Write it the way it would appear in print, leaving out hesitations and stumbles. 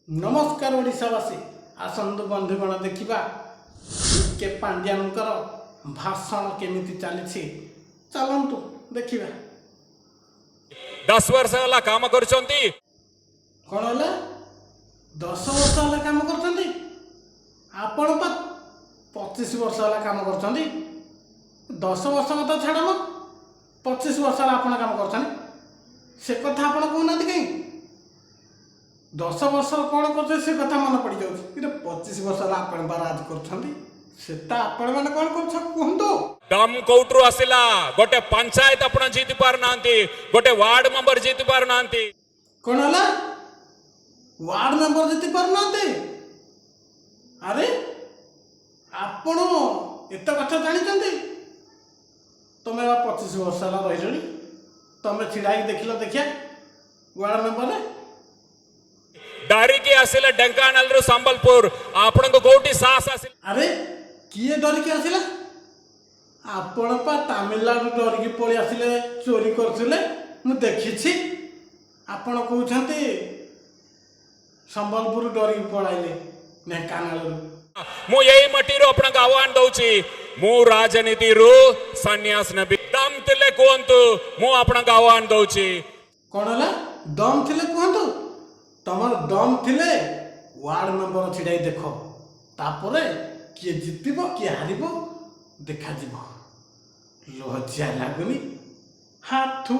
नमस्कार ओडिशावासी आसंतु बंधुगण देखा के पांड्यानकर भाषण केमिति चली चलतु देखा 10 वर्ष वाला काम करछंती कौन है 10 वर्ष वाला काम करछंती आपण 25 वर्ष वाला काम करछंती 10 वर्ष कथा छाड़ म 25 वर्ष वाला आपण काम करछंती से कथा आपण कहना कहीं 10 वर्ष कौन करते से कथा मन पड़ जाऊँ 25 वर्ष आपण राज कर कौन कहतु दम कोउट्रु आसिला गोटे पंचायत आपण जीति पार नांती गोटे वार्ड मेंबर जीति पार नांती कौन है वार्ड मेंबर जीति पार नांती अरे आपण एत कथा जानी तुम्हें 25 वर्ष रही तुम्हें छिड़ा देख देखिए वार्ड मेंबर डरिकी आसिले ढेंकानाल रु संबलपुर आपण को कोठी साहस आसिल अरे किए डरिकी आसिला आपण पा तमिलनाडु डरिकी पळी आसिले चोरी करथिले मु देखिछि आपण कहउछंती संबलपुर डरिकी पळाइले ढेंकानाल रु मु यही मटीरो आपण का आह्वान दउछि मु राजनीति रु सन्यास नबी दम तिले कोंतु मु आपण का आह्वान दउछि कोन हला दम थिले कहंतु तमर दम थिले वार्ड मेंबर छिड़ाई देख तापरे किए जितब किए हारिब देखा लज्जा लगुनि हाथू